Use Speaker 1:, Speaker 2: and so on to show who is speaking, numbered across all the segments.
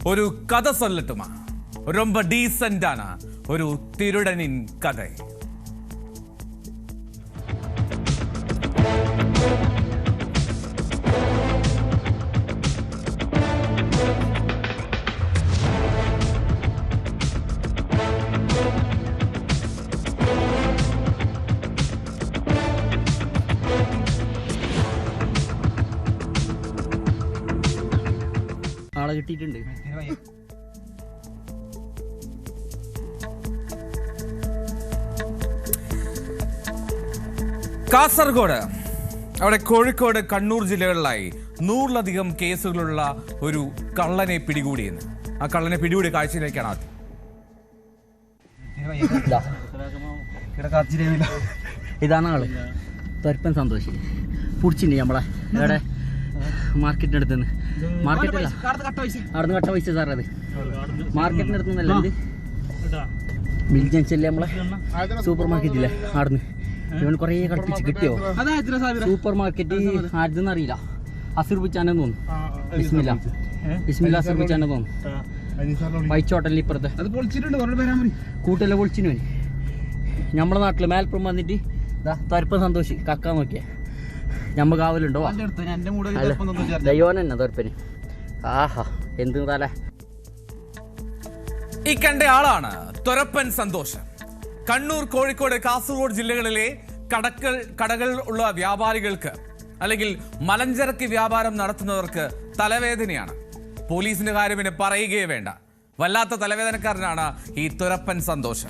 Speaker 1: ஒரு கதை சொல்லட்டுமா? ரொம்ப டீசென்டான ஒரு திருடனின் கதை.
Speaker 2: ആളെ കിട്ടിയിട്ടുണ്ട്.
Speaker 1: കാസർഗോഡ്, അവിടെ കോഴിക്കോട്, കണ്ണൂർ ജില്ലകളിലായി 100ലധികം കേസുകളുള്ള ഒരു കള്ളനെ പിടികൂടിയെന്ന്. ആ കള്ളനെ പിടികൂടിയ കാഴ്ചയിലേക്കാണ് ആദ്യം.
Speaker 2: ഇതാണ് ആള് തൊരപ്പൻ സന്തോഷ്. പിടിച്ചിട്ടുണ്ട് നമ്മളെ ഇവിടെ മാർക്കറ്റിന്റെ അടുത്ത് നിന്ന്. മാർക്കറ്റല്ല, അവിടുന്ന് കട്ട പൈസ സാർ. അത് മാർക്കറ്റിന്റെ അടുത്ത് നിന്നല്ല, ബിൽ ജംഗ്ഷനിലെ നമ്മളെ സൂപ്പർ മാർക്കറ്റില്ലേ, അവിടുന്ന് ഇവൻ കുറേ കളിപ്പിച്ച് കിട്ടിയോ. സൂപ്പർ മാർക്കറ്റ് ആരുടെന്ന് അറിയില്ല, അസുർബിച്ചാനെന്ന് തോന്നുന്നു. ബിസ്മില്ല അസുർബിച്ചാനെ തോന്നുന്നു. വൈച്ചോട്ടല്ലേ ഇപ്പുറത്തെ കൂട്ടല്ലേ പൊളിച്ചിന്. നമ്മളെ നാട്ടില് മേൽപ്പുറം വന്നിട്ട് തൊരപ്പൻ സന്തോഷ് കക്കാൻ നോക്കിയ ഞമ്മ കാവലുണ്ടോ? ദയോനെന്നെ തൊരപ്പന്. ആഹാ, എന്ത് തല.
Speaker 1: ഈ കണ്ട ആളാണ് തൊരപ്പൻ സന്തോഷ്. കണ്ണൂർ, കോഴിക്കോട്, കാസർഗോഡ് ജില്ലകളിലെ കടകൾ ഉള്ള വ്യാപാരികൾക്ക് അല്ലെങ്കിൽ മലഞ്ചരക്ക് വ്യാപാരം നടത്തുന്നവർക്ക് തലവേദനയാണ്. പോലീസിന്റെ കാര്യം പിന്നെ പറയുകയേ വേണ്ട. വല്ലാത്ത തലവേദനക്കാരനാണ് ഈ തൊരപ്പൻ സന്തോഷ്.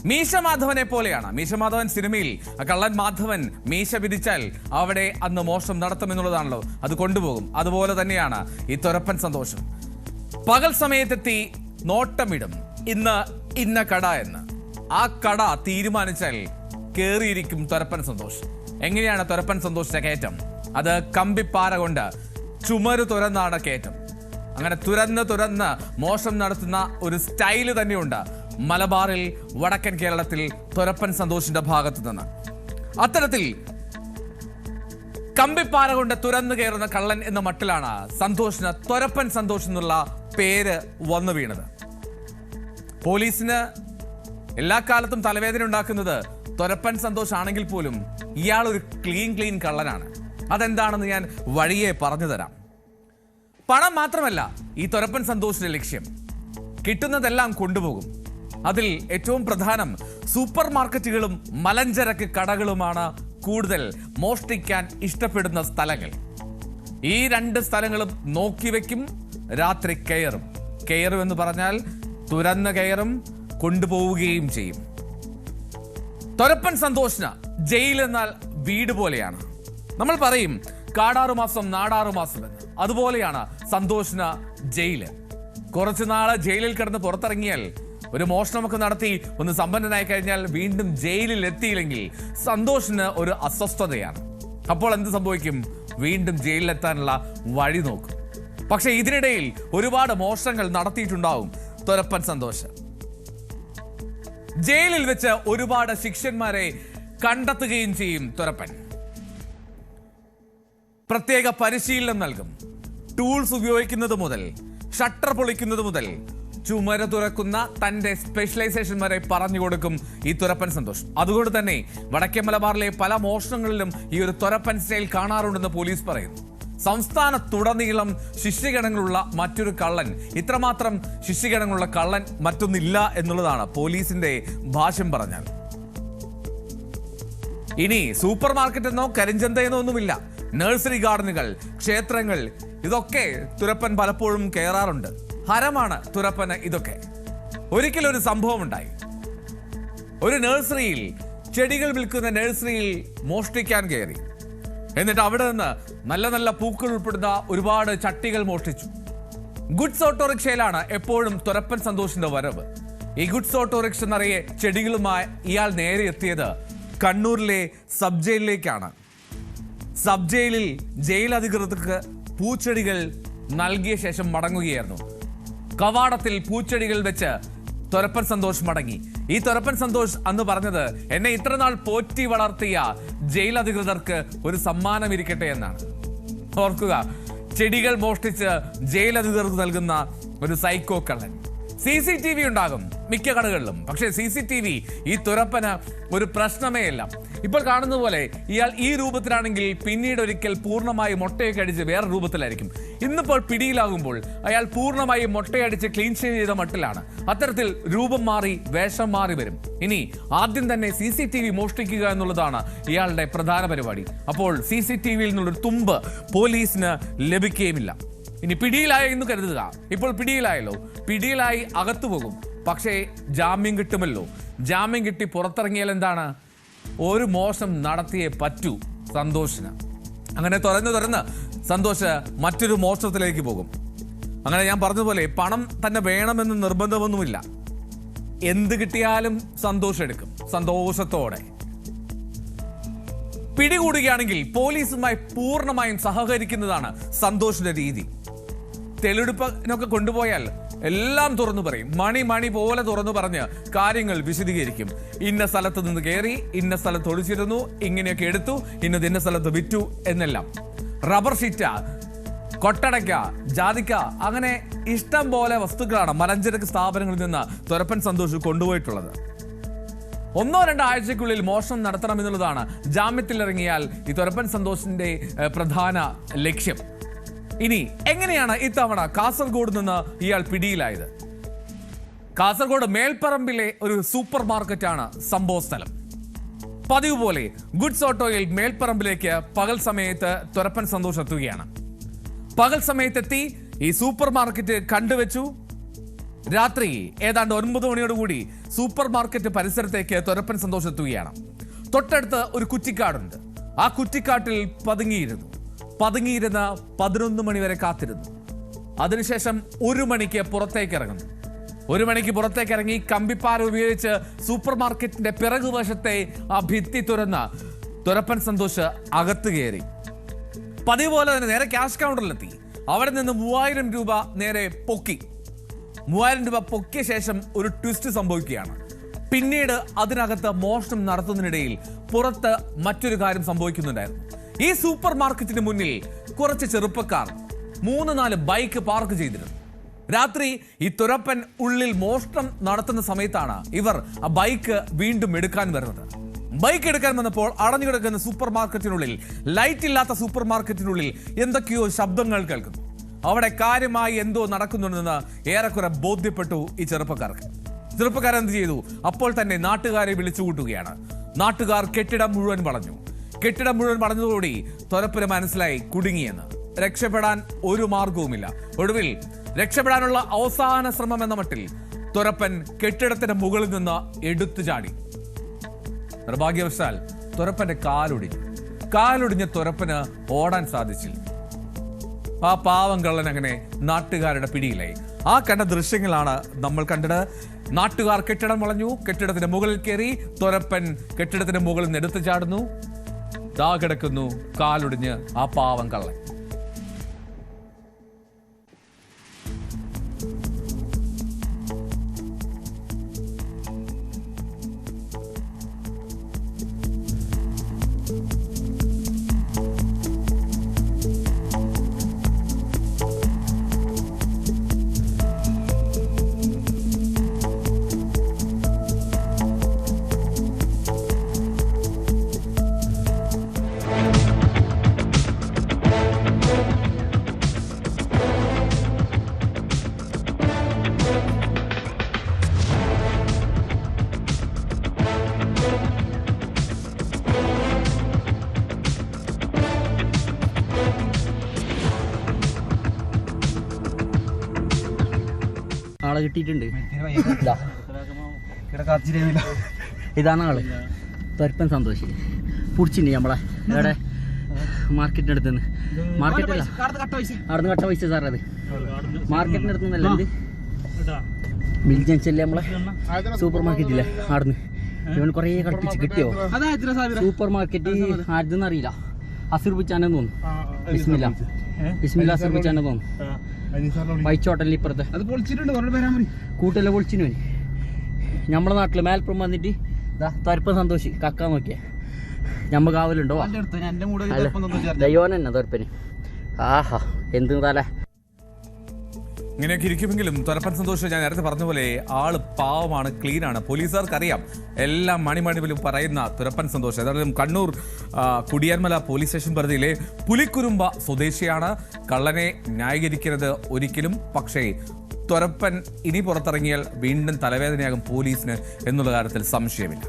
Speaker 1: മീശ മാധവനെ പോലെയാണ്. മീശ മാധവൻ സിനിമയിൽ കള്ളൻ മാധവൻ മീശ പിരിച്ചാൽ അവിടെ അന്ന് മോഷണം നടത്തുമെന്നുള്ളതാണല്ലോ, അത് കൊണ്ടുപോകും. അതുപോലെ തന്നെയാണ് ഈ തൊരപ്പൻ സന്തോഷം. പകൽ സമയത്തെത്തി നോട്ടമിടും, ഇന്ന് ഇന്ന കട എന്ന്. ആ കട തീരുമാനിച്ചാൽ കേറിയിരിക്കും തൊരപ്പൻ സന്തോഷ്. എങ്ങനെയാണ് തൊരപ്പൻ സന്തോഷിന്റെ കയറ്റം? അത് കമ്പിപ്പാറ കൊണ്ട് ചുമര് തുറന്നാണ് കയറ്റം. അങ്ങനെ തുറന്ന് മോഷണം നടത്തുന്ന ഒരു സ്റ്റൈല് തന്നെയുണ്ട് മലബാറിൽ, വടക്കൻ കേരളത്തിൽ തൊരപ്പൻ സന്തോഷിന്റെ ഭാഗത്തു നിന്ന്. അത്തരത്തിൽ കമ്പിപ്പാറ കൊണ്ട് തുറന്നു കയറുന്ന കള്ളൻ എന്ന മട്ടിലാണ് സന്തോഷിന് തൊരപ്പൻ സന്തോഷ് എന്നുള്ള പേര് വന്നു വീണത്. പോലീസിന് എല്ലാ കാലത്തും തലവേദന ഉണ്ടാക്കുന്നത് തൊരപ്പൻ സന്തോഷ് ആണെങ്കിൽ പോലും ഇയാൾ ഒരു ക്ലീൻ കള്ളനാണ്. അതെന്താണെന്ന് ഞാൻ വഴിയെ പറഞ്ഞു തരാം. പണം മാത്രമല്ല ഈ തൊരപ്പൻ സന്തോഷിന്റെ ലക്ഷ്യം. കിട്ടുന്നതെല്ലാം കൊണ്ടുപോകും. അതിൽ ഏറ്റവും പ്രധാനം സൂപ്പർ മാർക്കറ്റുകളും മലഞ്ചരക്ക് കടകളുമാണ് കൂടുതൽ മോഷ്ടിക്കാൻ ഇഷ്ടപ്പെടുന്ന സ്ഥലങ്ങൾ. ഈ രണ്ട് സ്ഥലങ്ങളും നോക്കി വെക്കും, രാത്രി കയറും എന്ന് പറഞ്ഞാൽ തുറന്ന് കയറും, കൊണ്ടുപോവുകയും ചെയ്യും. തൊരപ്പൻ സന്തോഷിന് ജയിൽ എന്നാൽ വീട് പോലെയാണ്. നമ്മൾ പറയും കാടാറുമാസം നാടാറുമാസം എന്ന്. അതുപോലെയാണ് സന്തോഷിന് ജയില്. കുറച്ചു നാള് ജയിലിൽ കിടന്ന് പുറത്തിറങ്ങിയാൽ, ഒരു മോഷണമൊക്കെ നടത്തി ഒന്ന് സമ്പന്നനായി കഴിഞ്ഞാൽ വീണ്ടും ജയിലിൽ എത്തിയില്ലെങ്കിൽ സന്തോഷിന് ഒരു അസ്വസ്ഥതയാണ്. അപ്പോൾ എന്ത് സംഭവിക്കും? വീണ്ടും ജയിലിലെത്താനുള്ള വഴി നോക്കും. പക്ഷെ ഇതിനിടയിൽ ഒരുപാട് മോഷണങ്ങൾ നടത്തിയിട്ടുണ്ടാവും തൊരപ്പൻ സന്തോഷ്. ജയിലിൽ വെച്ച് ഒരുപാട് ശിഷ്യന്മാരെ കണ്ടെത്തുകയും ചെയ്യും തൊരപ്പൻ. പ്രത്യേക പരിശീലനം നൽകും. ടൂൾസ് ഉപയോഗിക്കുന്നത് മുതൽ, ഷട്ടർ പൊളിക്കുന്നത് മുതൽ, ചുമര് തുറക്കുന്ന തന്റെ സ്പെഷ്യലൈസേഷൻ വരെ പറഞ്ഞു കൊടുക്കും ഈ തൊരപ്പൻ സന്തോഷ്. അതുകൊണ്ട് തന്നെ വടക്കേ മലബാറിലെ പല മോഷണങ്ങളിലും ഈ ഒരു തൊരപ്പൻ സ്റ്റൈൽ കാണാറുണ്ടെന്ന് പോലീസ് പറയുന്നു. സംസ്ഥാനത്തുടനീളം ശിഷ്യഗണങ്ങളുള്ള മറ്റൊരു കള്ളൻ, ഇത്രമാത്രം ശിഷ്യഗണങ്ങളുള്ള കള്ളൻ മറ്റൊന്നില്ല എന്നുള്ളതാണ് പോലീസിന്റെ ഭാഷ്യം പറഞ്ഞാൽ. ഇനി സൂപ്പർ മാർക്കറ്റ് എന്നോ കരിഞ്ചന്തയെന്നോ ഒന്നുമില്ല. നഴ്സറി ഗാർഡനുകൾ, ക്ഷേത്രങ്ങൾ, ഇതൊക്കെ തുരപ്പൻ പലപ്പോഴും കയറാറുണ്ട്. ഹരമാണ് തുരപ്പന് ഇതൊക്കെ. ഒരിക്കലൊരു സംഭവം ഉണ്ടായി. ഒരു നഴ്സറിയിൽ, ചെടികൾ വിൽക്കുന്ന നഴ്സറിയിൽ മോഷ്ടിക്കാൻ കയറി. എന്നിട്ട് അവിടെ നിന്ന് നല്ല നല്ല പൂക്കൾ ഉൾപ്പെടുന്ന ഒരുപാട് ചട്ടികൾ മോഷ്ടിച്ചു. ഗുഡ്സ് ഓട്ടോറിക്ഷയിലാണ് എപ്പോഴും തൊരപ്പൻ സന്തോഷിന്റെ വരവ്. ഈ ഗുഡ്സ് ഓട്ടോറിക്ഷ നിറയെ ചെടികളുമായി ഇയാൾ നേരെ എത്തിയത് കണ്ണൂരിലെ സബ് ജയിലിലേക്കാണ്. സബ് ജയിലിൽ ജയിൽ അധികൃതർക്ക് പൂച്ചെടികൾ നൽകിയ ശേഷം മടങ്ങുകയായിരുന്നു. കവാടത്തിൽ പൂച്ചെടികൾ വെച്ച് തൊരപ്പൻ സന്തോഷ് മടങ്ങി. ഈ തൊരപ്പൻ സന്തോഷ് അന്ന് പറഞ്ഞത്, എന്നെ ഇത്രനാൾ പോറ്റി വളർത്തിയ ജയിൽ അധികൃതർക്ക് ഒരു സമ്മാനം ഇരിക്കട്ടെ എന്നാണ്. ഓർക്കുക, ചെടികൾ മോഷ്ടിച്ച് ജയിലധികൃതർക്ക് നൽകുന്ന ഒരു സൈക്കോ കള്ളൻ. CCTV ഉണ്ടാകും മിക്ക കടകളിലും, പക്ഷേ CCTV ഈ തുരപ്പന് ഒരു പ്രശ്നമേ അല്ല. ഇപ്പോൾ കാണുന്ന പോലെ ഇയാൾ ഈ രൂപത്തിലാണെങ്കിൽ പിന്നീട് ഒരിക്കൽ പൂർണ്ണമായി മൊട്ടയൊക്കെ അടിച്ച് വേറെ രൂപത്തിലായിരിക്കും. ഇന്നിപ്പോൾ പിടിയിലാകുമ്പോൾ അയാൾ പൂർണ്ണമായി മൊട്ടയടിച്ച് ക്ലീൻ ഷേവ് ചെയ്ത മട്ടിലാണ്. അത്തരത്തിൽ രൂപം മാറി വേഷം മാറി വരും. ഇനി ആദ്യം തന്നെ CCTV മോഷ്ടിക്കുക എന്നുള്ളതാണ് ഇയാളുടെ പ്രധാന പരിപാടി. അപ്പോൾ CCTVയിൽ നിന്നുള്ളൊരു തുമ്പ് പോലീസിന് ലഭിക്കുകയുമില്ല. ഇനി പിടിയിലായ എന്ന് കരുതുക. ഇപ്പോൾ പിടിയിലായല്ലോ, പിടിയിലായി അകത്തു പോകും. പക്ഷേ ജാമ്യം കിട്ടുമല്ലോ. ജാമ്യം കിട്ടി പുറത്തിറങ്ങിയാൽ എന്താണ്? ഒരു മോശം നടത്തിയേ പറ്റൂ സന്തോഷിന്. അങ്ങനെ തുറന്ന് സന്തോഷ് മറ്റൊരു മോഷണത്തിലേക്ക് പോകും. അങ്ങനെ ഞാൻ പറഞ്ഞതുപോലെ പണം തന്നെ വേണമെന്ന് നിർബന്ധമൊന്നുമില്ല. എന്ത് കിട്ടിയാലും സന്തോഷം എടുക്കും, സന്തോഷത്തോടെ. പിടികൂടുകയാണെങ്കിൽ പോലീസുമായി പൂർണ്ണമായും സഹകരിക്കുന്നതാണ് സന്തോഷിന്റെ രീതി. തെളിവെടുപ്പിനൊക്കെ കൊണ്ടുപോയാൽ എല്ലാം തുറന്നു പറയും. മണി പോലെ തുറന്നു പറഞ്ഞ് കാര്യങ്ങൾ വിശദീകരിക്കും. ഇന്ന സ്ഥലത്ത് നിന്ന് കയറി, ഇന്ന സ്ഥലത്ത് ഒളിച്ചിരുന്നു, ഇങ്ങനെയൊക്കെ എടുത്തു, ഇന്ന സ്ഥലത്ത് വിറ്റു എന്നെല്ലാം. റബ്ബർ ഷീറ്റ, കൊട്ടടയ്ക്ക, ജാതിക്ക, അങ്ങനെ ഇഷ്ടം പോലെ വസ്തുക്കളാണ് മലഞ്ചരക്ക് സ്ഥാപനങ്ങളിൽ നിന്ന് തുരപ്പൻ സന്തോഷ് കൊണ്ടുപോയിട്ടുള്ളത്. 1-2 ആഴ്ചയ്ക്കുള്ളിൽ മോഷണം നടത്തണമെന്നുള്ളതാണ് ജാമ്യത്തിലിറങ്ങിയാൽ ഈ തുരപ്പൻ സന്തോഷിന്റെ പ്രധാന ലക്ഷ്യം. ഇനി എങ്ങനെയാണ് ഇത്തവണ കാസർഗോഡ് നിന്ന് ഇയാൾ പിടിയിലായത്? കാസർഗോഡ് മേൽപ്പറമ്പിലെ ഒരു സൂപ്പർ മാർക്കറ്റാണ് സംഭവ സ്ഥലം. പതിവ് പോലെ ഗുഡ്സ് ഓട്ടോയിൽ മേൽപ്പറമ്പിലേക്ക് പകൽ സമയത്ത് തുരപ്പൻ സന്തോഷ് എത്തുകയാണ്. പകൽ സമയത്തെത്തി ഈ സൂപ്പർ മാർക്കറ്റ് കണ്ടുവച്ചു. രാത്രി ഏതാണ്ട് 9 മണിയോടുകൂടി സൂപ്പർ മാർക്കറ്റ് പരിസരത്തേക്ക് തുരപ്പൻ സന്തോഷ് എത്തുകയാണ്. തൊട്ടടുത്ത് ഒരു കുറ്റിക്കാടുണ്ട്. ആ കുറ്റിക്കാട്ടിൽ പതുങ്ങിയിരുന്ന് 11 മണി വരെ കാത്തിരുന്നു. അതിനുശേഷം 1 മണിക്ക് പുറത്തേക്ക് ഇറങ്ങുന്നു. 1 മണിക്ക് പുറത്തേക്ക് ഇറങ്ങി കമ്പിപ്പാര ഉപയോഗിച്ച് സൂപ്പർ മാർക്കറ്റിന്റെ പിറകുവശത്തെ ആ ഭിത്തി തുറന്ന തുരപ്പൻ സന്തോഷ് അകത്ത് കയറി. പതിവ് പോലെ തന്നെ നേരെ ക്യാഷ് കൗണ്ടറിലെത്തി. അവിടെ നിന്ന് 3000 രൂപ നേരെ പൊക്കി. 3000 രൂപ പൊക്കിയ ശേഷം ഒരു ട്വിസ്റ്റ് സംഭവിക്കുകയാണ്. പിന്നീട് അതിനകത്ത് മോഷണം നടത്തുന്നതിനിടയിൽ പുറത്ത് മറ്റൊരു കാര്യം സംഭവിക്കുന്നുണ്ടായിരുന്നു. ഈ സൂപ്പർ മാർക്കറ്റിന് മുന്നിൽ കുറച്ച് ചെറുപ്പക്കാർ 3-4 ബൈക്ക് പാർക്ക് ചെയ്തിരുന്നു. രാത്രി ഈ തുരപ്പൻ ഉള്ളിൽ മോഷണം നടത്തുന്ന സമയത്താണ് ഇവർ ആ ബൈക്ക് വീണ്ടും എടുക്കാൻ വരുന്നത്. ബൈക്ക് എടുക്കാൻ വന്നപ്പോൾ അടഞ്ഞു കിടക്കുന്ന സൂപ്പർ മാർക്കറ്റിനുള്ളിൽ, ലൈറ്റ് ഇല്ലാത്ത സൂപ്പർ മാർക്കറ്റിനുള്ളിൽ എന്തൊക്കെയോ ശബ്ദങ്ങൾ കേൾക്കുന്നു. അവിടെ കാര്യമായി എന്തോ നടക്കുന്നുണ്ടെന്ന് ഏറെക്കുറെ ബോധ്യപ്പെട്ടു ഈ ചെറുപ്പക്കാർക്ക്. ചെറുപ്പക്കാരെന്ത് ചെയ്തു? അപ്പോൾ തന്നെ നാട്ടുകാരെ വിളിച്ചു കൂട്ടുകയാണ്. നാട്ടുകാർ കെട്ടിടം മുഴുവൻ വളഞ്ഞു. കെട്ടിടം മുഴുവൻ വളഞ്ഞതോടെ തുരപ്പന് മനസ്സിലായി കുടുങ്ങിയെന്ന്. രക്ഷപ്പെടാൻ ഒരു മാർഗവുമില്ല. ഒടുവിൽ രക്ഷപ്പെടാനുള്ള അവസാന ശ്രമം എന്ന മട്ടിൽ തുരപ്പൻ കെട്ടിടത്തിന്റെ മുകളിൽ നിന്ന് എടുത്തു ചാടി. നിർഭാഗ്യവശാൽ തുരപ്പന്റെ കാലൊടിഞ്ഞ തുരപ്പന് ഓടാൻ സാധിച്ചില്ല. ആ പാവം കള്ളൻ അങ്ങനെ നാട്ടുകാരുടെ പിടിയിലായി. ആ കണ്ട ദൃശ്യങ്ങളാണ് നമ്മൾ കണ്ടത്. നാട്ടുകാർ കെട്ടിടം വളഞ്ഞു, കെട്ടിടത്തിന്റെ മുകളിൽ കയറി, തുരപ്പൻ കെട്ടിടത്തിന്റെ മുകളിൽ നിന്ന് എടുത്തു ചാടുന്നു. ദാ കിടക്കുന്നു കാലൊടിഞ്ഞ് ആ പാവം കള്ളൻ.
Speaker 2: ആളെ കിട്ടിയിട്ടുണ്ട്. ഇതാണ് ആള്, തുരപ്പൻ സന്തോഷ്. പിടിച്ചിട്ടുണ്ട് നമ്മളെ ഇവിടെ മാർക്കറ്റിന്റെ അടുത്ത് നിന്ന്. മാർക്കറ്റല്ല, അവിടുന്ന് കട്ട പൈസ സാർ. അത് മാർക്കറ്റിന്റെ അടുത്ത് നിന്നല്ല, എന്ത് മിൽ ജംഗ്ഷനിലെ നമ്മളെ സൂപ്പർ മാർക്കറ്റില്ലേ, അവിടുന്ന് ഇവൻ കുറേ കളിപ്പിച്ച് കിട്ടിയോ. സൂപ്പർ മാർക്കറ്റ് ആരുതെന്ന് അറിയില്ല, അസുർബിച്ചാനെന്ന് തോന്നുന്നു. ബിസ്മില്ല അസുർബിച്ചാനെ തോന്നുന്നു. വൈച്ചോട്ടല്ലേ ഇപ്പുറത്തെ കൂട്ടല്ലേ പൊളിച്ചിന്. നമ്മളെ നാട്ടില് മേൽപ്പുറം വന്നിട്ട് തുരപ്പൻ സന്തോഷ് കക്കാൻ നോക്കിയ. ഞമ്മ കാവലുണ്ടോ? ദയോൻ തന്നെ തുരപ്പന് ആഹാ എന്ത് തല.
Speaker 1: ഇങ്ങനെയൊക്കെ ഇരിക്കുമെങ്കിലും തുരപ്പൻ സന്തോഷ് ഞാൻ നേരത്തെ പറഞ്ഞ പോലെ ആള് പാവമാണ്, ക്ലീനാണ്. പോലീസുകാർക്ക് അറിയാം എല്ലാം മണിമണിവിലും പറയുന്ന തുരപ്പൻ സന്തോഷ്. ഏതായാലും കണ്ണൂർ കുടിയാൻമല പോലീസ് സ്റ്റേഷൻ പരിധിയിലെ പുലിക്കുരുമ്പ സ്വദേശിയാണ്. കള്ളനെ ന്യായീകരിക്കരുത് ഒരിക്കലും, പക്ഷേ തുരപ്പൻ ഇനി പുറത്തിറങ്ങിയാൽ വീണ്ടും തലവേദനയാകും പോലീസിന് എന്നുള്ള കാര്യത്തിൽ സംശയമില്ല.